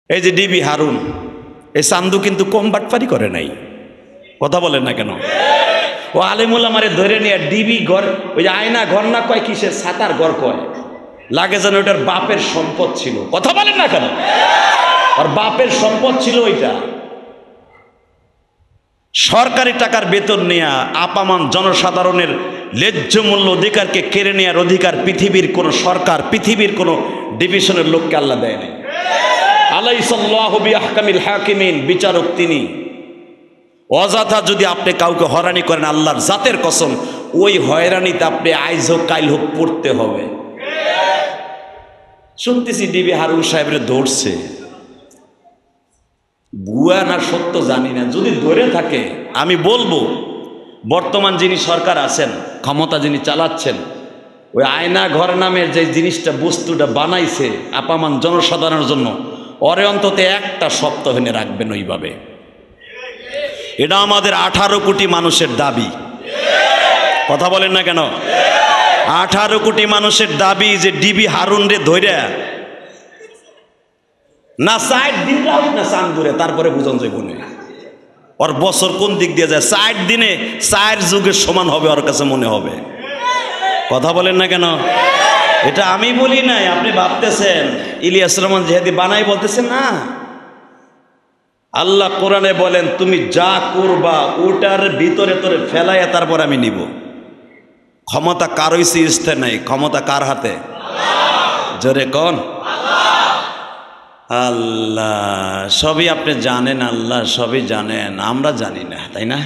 এই যে ডিবি হারুন, এই চান্দু কিন্তু কম বাটপারি করে নাই, কথা বলেন না কেন? ও আলেমুল আমারে ধরে নিয়ে ডিবি ঘর, ওই যে আয়না ঘর না কয়, কিসের ছাতার ঘর কয়, লাগে যেন ওটার বাপের সম্পদ ছিল, কথা বলেন না কেন? আর বাপের সম্পদ ছিল ওইটা। সরকারি টাকার বেতন নেয়া আপামান জনসাধারণের ন্যায্য মূল্য অধিকারকে কেড়ে নেওয়ার অধিকার পৃথিবীর কোন সরকার, পৃথিবীর কোন ডিভিশনের লোককে আল্লাহ দেয় নাই। আলাইসাল্লাহু বিআহকামিল হাকিমিন, বিচারক তিনি। অযথা যদি আপনি কাউকে হয়রানি করেন, আল্লাহর জাতের কসম ওই হয়রানিতে আপনি আইজ হোক কাইল হোক পড়তে হবে। শুনতেছি ডিবি হারুন সাহেবের ধরছে, ভুয়া না সত্য জানি না, যদি ধরে থাকে আমি বলবো বর্তমান যিনি সরকার আছেন, ক্ষমতা যিনি চালাচ্ছেন, ওই আয়না ঘর নামের যে জিনিসটা বস্তুটা বানাইছে আপামান জনসাধারণের জন্য, ওরে অন্তত একটা সপ্তাহ এনে রাখবেন ওইভাবে। এটা আমাদের 18 কোটি মানুষের দাবি, কথা বলেন না কেন? 18 কোটি মানুষের দাবি যে ডিবি হারুন রে ধইরা না 60 দিন রাখ না চান্দুরে, তারপরে বুঝন যাইব না ওর বছর কোন দিক দিয়ে যায়। 60 দিনে 4 যুগের সমান হবে ওর কাছে মনে হবে, কথা বলেন না কেন? এটা আমি বলি নাই, আপনি ভাবতেছেন ইলিয়াস রহমান জিহাদি বানাই বলতেছেন না। আল্লাহ কোরআনে বলেন তুমি যা করবা ওটার ভিতরে তোরে ফেলাইয়া তারপর আমি নিব। ক্ষমতা কার হইছে স্থির নাই, ক্ষমতা কার হাতে? জোরে কোন? আল্লাহ। সবই আপনি জানেন, আল্লাহ সবই জানেন, আমরা জানি না, তাই না?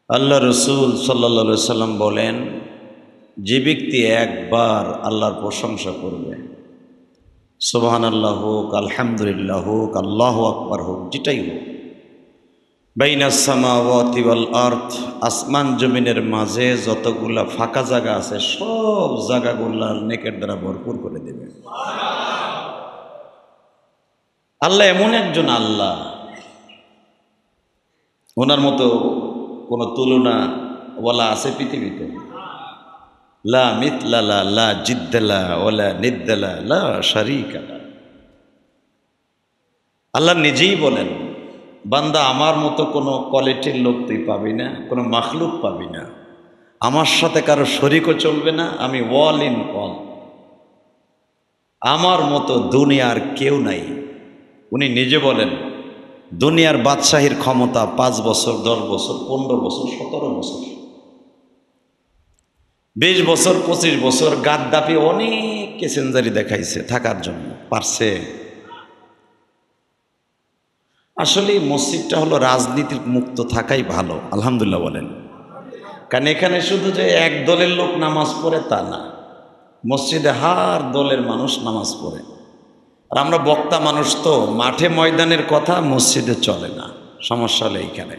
আল্লাহ রসুল সাল্লাল্লাহু আলাইহি সাল্লাম বলেন, যে ব্যক্তি একবার আল্লাহর প্রশংসা করবে, সুবহানাল্লাহ হোক, আলহামদুলিল্লাহ হোক, আল্লাহু আকবার হোক, যেটাই হোক, বাইনাস সামাওয়াতি ওয়াল আরদ, আসমান জমিনের মাঝে যতগুলা ফাঁকা জায়গা আছে সব জায়গাগুলা নেকের দ্বারা ভরপুর করে দেবে। আল্লাহ এমন একজন আল্লাহ, ওনার মতো কোনো তুলনা বলা আছে পৃথিবীতে? লা মিথলা লা, লা জিদ্দালা ওয়ালা নিদ্দালা, লা শারীকা লা। আল্লাহ নিজেই বলেন, বান্দা আমার মতো কোনো কোয়ালিটির লোক তুই পাবি না, কোনো মাখলুক পাবি না, আমার সাথে কারো শরীকও চলবে না, আমি ওয়াল ইন অল, আমার মতো দুনিয়ার কেউ নাই। উনি নিজে বলেন দুনিয়ার বাদশাহীর ক্ষমতা 5 বছর, 10 বছর, 15 বছর, 17 বছর, 20 বছর, 25 বছর গাদ্দাফি অনেক কেসেঞ্জারি দেখাইছে থাকার জন্য, পারছে। আসলে মসজিদটা হলো রাজনীতির মুক্ত থাকাই ভালো, আলহামদুলিল্লাহ বলেন। কারণ এখানে শুধু যে এক দলের লোক নামাজ পড়ে তা না, মসজিদে হার দলের মানুষ নামাজ পড়ে। আর আমরা বক্তা মানুষ তো, মাঠে ময়দানের কথা মসজিদে চলে না, সমস্যা হলো এইখানে।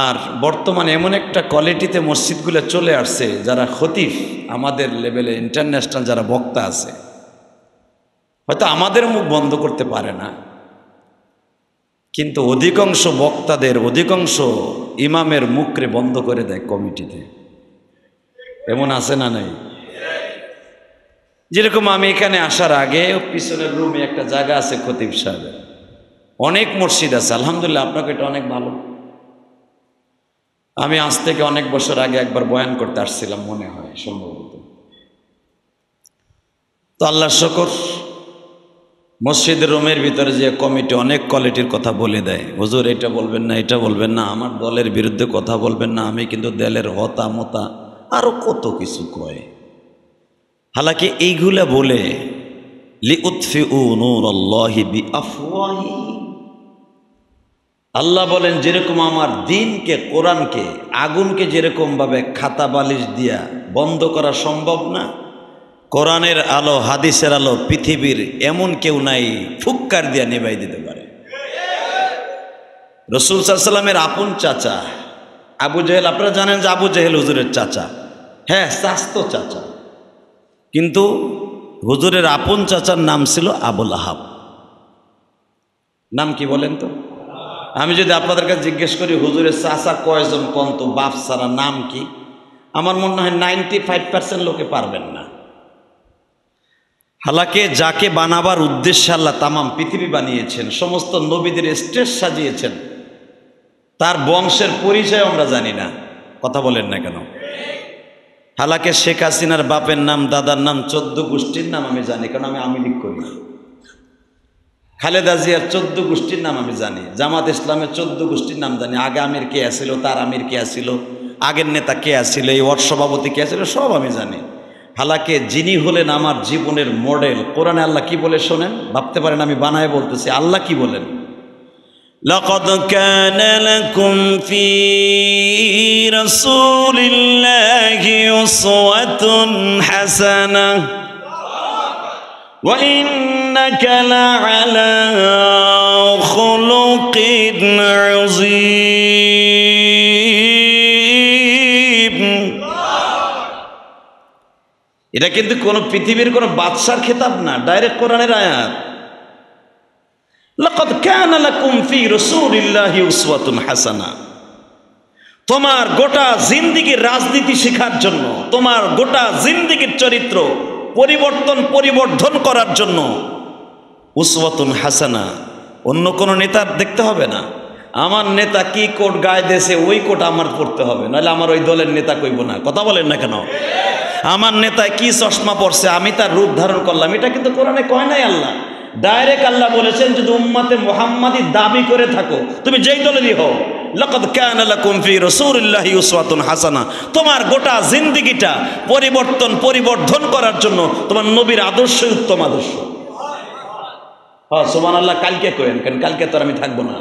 আর বর্তমানে এমন একটা কোয়ালিটিতে মসজিদগুলো চলে আসছে, যারা খতিব আমাদের লেভেলে ইন্টারন্যাশনাল যারা বক্তা আছে, হয়তো আমাদের মুখ বন্ধ করতে পারে না, কিন্তু অধিকাংশ বক্তাদের, অধিকাংশ ইমামের মুখরে বন্ধ করে দেয় কমিটিতে। এমন আছে না নাই? যেরকম আমি এখানে আসার আগে পিছনের রুমে একটা জায়গা আছে খতিব সাহেবের, অনেক মসজিদ আছে আলহামদুলিল্লাহ, আপনাকে এটা অনেক ভালো। আমি আজ থেকে অনেক বছর আগে একবার বয়ান করতে আসছিলাম মনে হয় সম্ভবত। তো আল্লাহ শুকর, মসজিদের রুমের ভিতরে যে কমিটি অনেক কোয়ালিটির কথা বলে দেয়, হুজুর এটা বলবেন না, এটা বলবেন না, আমার দলের বিরুদ্ধে কথা বলবেন না, আমি কিন্তু দলের হতা মতা আরো কত কিছু কয়। হালাকি এইগুলা বলে লিউতফিউ নূরাল্লাহি বিআফওয়াহি, আল্লাহ বলেন যেরকম আমার দ্বীনকে, কোরআনকে, আগুনকে যেরকম ভাবে খাতা বালিশ দিয়া বন্ধ করা সম্ভব না, কোরআনের আলো, হাদিসের আলো পৃথিবীর এমন কেউ নাই ফুক্কার দিয়া নিভাই দিতে পারে। রাসূল সাল্লাল্লাহু আলাইহি সাল্লামের আপন চাচা আবু জেহেল, আপনারা জানেন যে আবু জেহেল হুজুরের চাচা, হ্যাঁ চাচতো চাচা, কিন্তু হুজুরের আপন চাচার নাম ছিল আবুল আহাব। নাম কি বলেন তো? আমি যদি আপনাদের কাছে জিজ্ঞেস করি হুজুরের চাচা কয়জন কোন তো, বাপ ছাড়া নাম কি, আমার মনে হয় 95% লোকে পারবেন না। হালাকে যাকে বানাবার উদ্দেশ্যে আল্লাহ তামাম পৃথিবী বানিয়েছেন, সমস্ত নবীদের স্টেজ সাজিয়েছেন, তার বংশের পরিচয় আমরা জানি না। কথা বলেন না কেন? হালাকে শেখ হাসিনার বাপের নাম, দাদার নাম, 14 গোষ্ঠীর নাম আমি জানি, কারণ আমি আওয়ামী লীগ করি। খালেদা জিয়ার 14 গোষ্ঠীর নাম আমি জানি, জামাত ইসলামের 14 গোষ্ঠীর নাম জানি। আগে আমির কে আসছিল, তার আমির কে আসছিল, আগের নেতা কে আসছিল, এই ওয়ার্ড সভাপতি কে আসছিল, সব আমি জানি। হালাকে যিনি হলেন আমার জীবনের মডেল, কোরআনে আল্লাহ কি বলে শোনেন, ভাবতে পারেন আমি বানায় বলতেছি। আল্লাহ কি বলেন? লাকাদ কানা লাকুম ফি রাসূলিল্লাহি উসওয়াতুন হাসানাহ ওয়া ইন্নাকা লাআলা খুলুকিন আযীম। এটা কিন্তু কোনো পৃথিবীর কোনো বাদশার খেতাব না, ডাইরেক্ট কোরআনের আয়াত। লাকাদ কানা লাকুম ফি রাসূলিল্লাহি উসওয়াতুন হাসানাহ। তোমার গোটা জিন্দেগির রাজনীতি শেখার জন্য, তোমার গোটা জিন্দেগির চরিত্র পরিবর্ধন করার জন্য উসওয়াতুন হাসানাহ। অন্য কোনো নেতা দেখতে হবে না, আমার নেতা কি কোট গায়ে দেশে ওই কোট আমার পড়তে হবে, নাহলে আমার ওই দলের নেতা কইব না। কথা বলেন না কেন? আমার নেতায় কি চশমা পড়ছে আমি তার রূপ ধারণ করলাম, এটা কিন্তু কোরআনে কয় নাই আল্লাহ। ডাইরেক্ট আল্লাহ বলেছেন যদি উম্মতে মুহাম্মাদি দাবি করে থাকো, তুমি যেই দলেরই হও, লাকাদ কানা লাকুম ফি রাসূলিল্লাহি উসওয়াতুন হাসানাহ। তোমার গোটা জিন্দেগিটা পরিবর্ধন করার জন্য তোমার নবীর আদর্শই উত্তম আদর্শ। হ্যাঁ সুবহানাল্লাহ। কালকে করেন, কারণ কালকে তো আমি থাকবো না।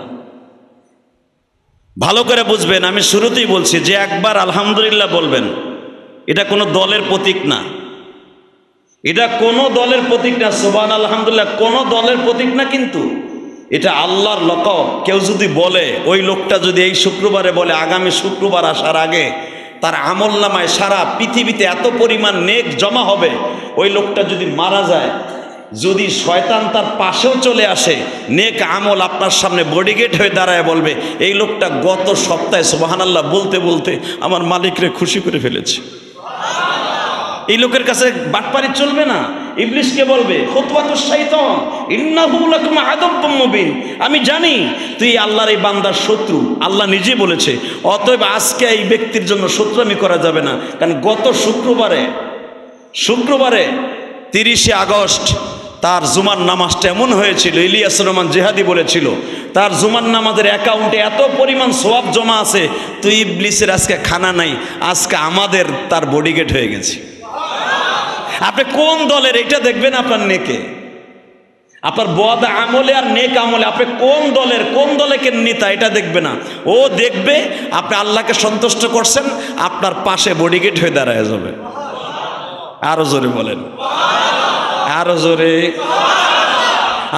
ভালো করে বুঝবেন, আমি শুরুতেই বলছি যে একবার আলহামদুলিল্লাহ বলবেন, এটা কোনো দলের প্রতীক না, এটা কোনো দলের প্রতীক না। সুবহান আলহামদুলিল্লাহ কোনো দলের প্রতীক না, কিন্তু এটা আল্লাহর লকব। কেউ যদি বলে, ওই লোকটা যদি এই শুক্রবারে বলে আগামী শুক্রবার আসার আগে তার আমলনামায় সারা পৃথিবীতে এত পরিমাণ নেক জমা হবে, ওই লোকটা যদি মারা যায়, যদি শয়তান তার পাশেও চলে আসে, নেক আমল আপনার সামনে বডিগেট হয়ে দাঁড়ায় বলবে এই লোকটা গত সপ্তাহে সুবহানাল্লাহ বলতে বলতে আমার মালিকরে খুশি করে ফেলেছে। এই লোকের কাছে বাটপারি চলবে না। ইবলিসকে বলবে খুতওয়াতুশ শাইতান ইন্নাহু লাকুম আদুব্বুম মুবিন, আমি জানি তুই আল্লাহর এই বান্দার শত্রু, আল্লাহ নিজে বলেছে, অতএব আজকে এই ব্যক্তির জন্য শত্রুমি করা যাবে না। কারণ গত শুক্রবারে 30শে আগস্ট তার জুমার নামাজটা এমন হয়েছিল, ইলিয়াস রহমান জেহাদি বলেছিল তার জুমার নামাজের অ্যাকাউন্টে এত পরিমাণ সওয়াব জমা আছে, তুই ইবলিসের আজকে খানা নাই, আজকে আমাদের তার বডিগেট হয়ে গেছে। আপনি কোন দলের এটা দেখবেন আপনার নেকে, আপনার বদ আমলে আর নেক আমলে আপনি কোন দলের কোন দলের নেতা এটা দেখবে না, ও দেখবে আপনি আল্লাহকে সন্তুষ্ট করছেন, আপনার পাশে বডিগেট হয়ে দাঁড়ায় যাবে। আরো জোরে বলেন, আরো জোরে।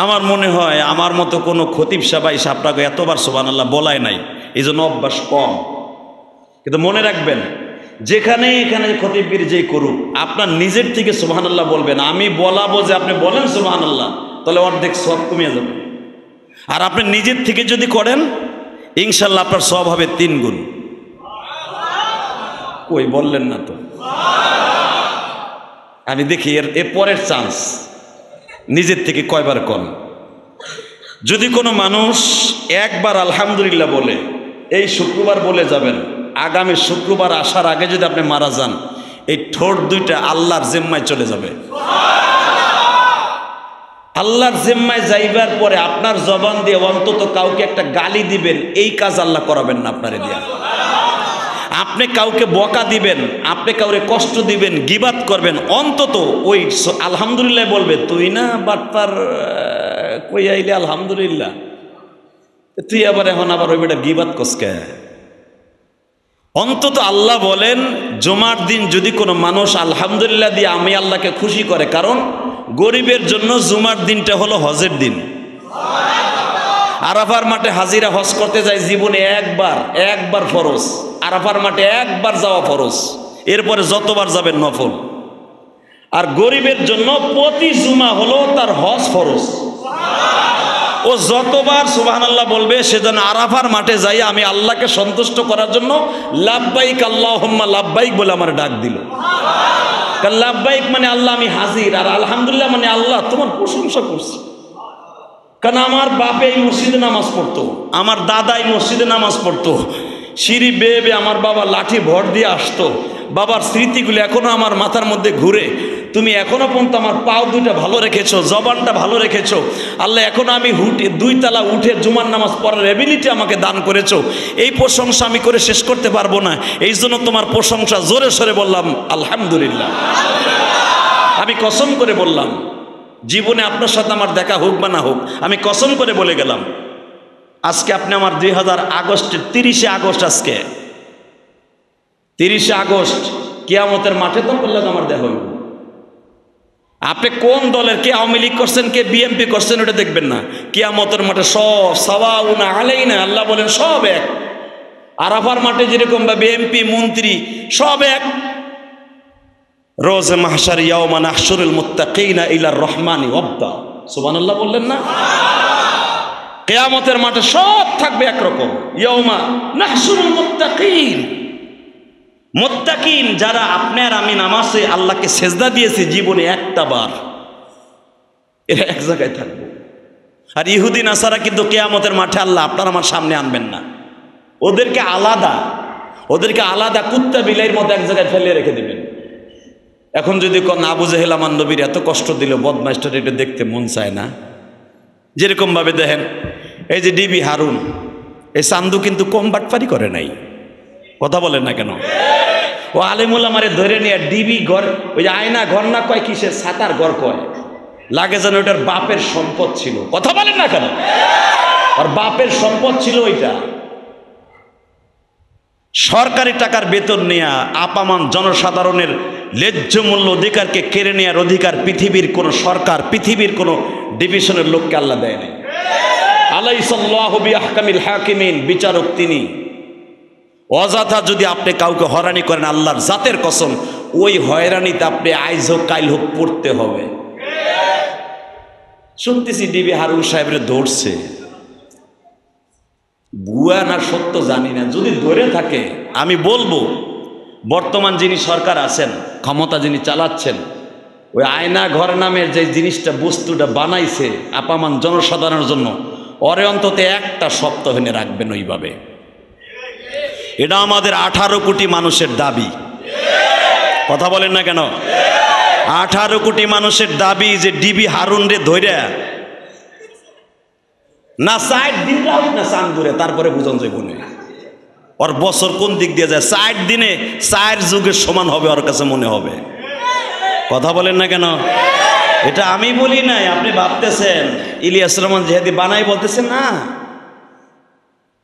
আমার মনে হয় আমার মতো কোনো খতিব সাহেব আপনাকে এতবার সুবহানাল্লাহ বলায় নাই, এই জন্য অভ্যাস কম। কিন্তু মনে রাখবেন, যেখানে এখানে খতিবগিরি যেই করুক, আপনার নিজের থেকে সুবহানাল্লাহ বলবেন। আমি বলাবো যে আপনি বলেন সুবহানাল্লাহ, তাহলে অর্ধেক সওয়াব কমিয়ে যাবে। আর আপনি নিজের থেকে যদি করেন, ইনশাল্লাহ আপনার সওয়াব হবে 3 গুণ। কই বললেন না তো? আমি দেখি এর পরের চান্স নিজের থেকে কয়বার কম। যদি কোনো মানুষ একবার আলহামদুলিল্লাহ বলে, এই শুক্রবার বলে যাবেন, আগামী শুক্রবার আসার আগে যদি আপনি মারা যান, এই ঠোঁট দুইটা আল্লাহর জিম্মায় চলে যাবে। আল্লাহর জিম্মায় যাইবার পরে আপনার জবান দিয়ে অন্তত কাউকে একটা গালি দিবেন, এই কাজ আল্লাহ করাবেন না আপনারে দিয়া। আপনি কাউকে বকা দিবেন, আপনি কাউরে কষ্ট দিবেন, গিবাত করবেন, অন্তত ওই আলহামদুলিল্লাহ বলবে, তুই না বাটপার কই আইলে আলহামদুলিল্লাহ, তুই আবার এখন আবার ওই বেটা গিবাত কসকে। অন্তত আল্লাহ বলেন জুমার দিন যদি কোনো মানুষ আলহামদুলিল্লাহ দিয়ে আমি আল্লাহকে খুশি করে, কারণ গরিবের জন্য জুমার দিনটা হলো হজের দিন। আরাফার মাঠে হাজিরা হজ করতে যায় জীবনে একবার ফরজ, আরাফার মাঠে একবার যাওয়া ফরজ, এরপরে যতবার যাবেন নফল। আর গরিবের জন্য প্রতি জুমা হলো তার হজ ফরজ। ও যতবার সুবহানাল্লাহ বলবে, সে যেন আরাফার মাঠে যাই আমি আল্লাহকে সন্তুষ্ট করার জন্য লাব্বাইক আল্লাহুম্মা লাব্বাইক বলে আমার ডাক দিল। কারণ লাব্বাইক মানে আল্লাহ আমি হাজির, আর আলহামদুলিল্লাহ মানে আল্লাহ তোমার প্রশংসা করছি। কারণ আমার বাপে এই মসজিদে নামাজ পড়তো, আমার দাদা এই মসজিদে নামাজ পড়তো, সিঁড়ি বেয়ে বেয়ে আমার বাবা লাঠি ভর দিয়ে আসতো, বাবার স্মৃতিগুলো এখনো আমার মাথার মধ্যে ঘুরে। তুমি এখনো পর্যন্ত আমার পাও দুইটা ভালো রেখেছো, জবানটা ভালো রেখেছো আল্লাহ, এখনো আমি দুই তালা উঠে জুমার নামাজ পড়ার এবিলিটি আমাকে দান করেছো। এই প্রশংসা আমি করে শেষ করতে পারবো না, এই জন্য তোমার প্রশংসা জোরে সরে বললাম আলহামদুলিল্লাহ। আমি কসম করে বললাম, জীবনে আপনার সাথে আমার দেখা হোক বা না হোক, আমি কসম করে বলে গেলাম, আজকে আপনি আমার 2000 আগস্টের 30শে আগস্ট, আজকে 30শে আগস্ট কিয়ামতের মাঠে তো বললে আমার দেখা হইব। আপনি কোন দলের, কে আওয়ামী লীগ করছেন, কে বিএনপি করছেন, ওটা দেখবেন না। কিয়ামতের মাঠে সব সাওয়াউন আলাইনা, আল্লাহ বলেন সব এক। আরাফার মাঠে যেরকম বা বিএনপি মন্ত্রী সব এক। রোজ মাহশার ইয়াউমা নাহশুরুল মুত্তাকিনা ইলার রহমানি ওয়াবদা, সুবহানাল্লাহ বললেন না? কিয়ামতের মাঠে সব থাকবে একরকম। ইয়াউমা নাহশুরুল মুত্তাকিন, মুত্তাকিন যারা আপনার আমি নামাজে আল্লাহকে সেজদা দিয়েছি জীবনে একটা বার, এরা এক জায়গায় থাকবে। আর ইহুদি নাসারা কিন্তু কিয়ামতের মাঠে আল্লাহ আপনার আমার সামনে আনবেন না, ওদেরকে আলাদা কুত্তা বিলাইয়ের মধ্যে এক জায়গায় ফেলে রেখে দেবেন। এখন যদি আবু জেহেল আমার নবীর এত কষ্ট দিল, বদমাইশটা এটা দেখতে মন চায় না। যেরকম ভাবে দেখেন, এই যে ডিবি হারুন, এই চান্দু কিন্তু কম বাটপারি করে নাই, কথা বলেন না কেন? ও আলেমুল আমারে ধরে নিয়ে ডিবি ঘর, ওই যে আয়না ঘর না কয়, কিসের ছাতার ঘর কয়, লাগে যেন ওটার বাপের সম্পদ ছিল, কথা বলেন না কেন? আর বাপের সম্পদ ছিল ওইটা। সরকারি টাকার বেতন নেয়া আপামান জনসাধারণের ন্যায্য মূল্য অধিকারকে কেড়ে নেওয়ার অধিকার পৃথিবীর কোন সরকার, পৃথিবীর কোন ডিভিশনের লোককে আল্লাহ দেয় নাই। আলাইসাল্লাহু বিআহকামিল হাকিমিন, বিচারক তিনি। অযথা যদি আপনি কাউকে হয়রানি করেন, আল্লাহর জাতের কসম, ওই হয়রানিতে আপনি আইজ হোক কাইল হোক পড়তে হবে। শুনতেছি ডিবি হারুন সাহেবরে ধরছে, ভুয়া না সত্য জানি না, যদি ধরে থাকে আমি বলবো বর্তমান যিনি সরকার আছেন, ক্ষমতা যিনি চালাচ্ছেন, ওই আয়না ঘর নামের যে জিনিসটা, বস্তুটা বানাইছে আপামান জনসাধারণের জন্য, ওরে অন্তত একটা সপ্তাহ এনে রাখবেন ওইভাবে। এটা আমাদের 18 কোটি মানুষের দাবি, কথা বলেন না কেন? 18 কোটি মানুষের দাবি যে ডিবি হারুন রে ধইরা না 60 দিন রাখ না চান্দুরে, তারপরে বুঝন যাইব না ওর বছর কোন দিক দিয়ে যায়। 60 দিনে 4 যুগের সমান হবে ওর কাছে মনে হবে, কথা বলেন না কেন? এটা আমি বলি নাই, আপনি ভাবতেছেন ইলিয়াস রহমান জিহাদি বানাই বলতেছেন না।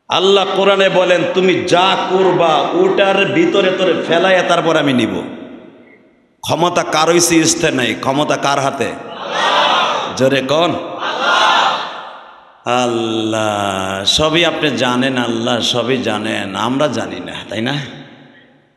আল্লাহ কোরআনে বলেন, তুমি যা করবা ওটার ভিতরে তোরে ফেলাইয়া তারপর আমি নিব। ক্ষমতা কার হইছে ইস্তে নাই, ক্ষমতা কার হাতে? জোরে কোন? আল্লাহ। সবই আপনি জানেন, আল্লাহ সবই জানেন, আমরা জানি না, তাই না?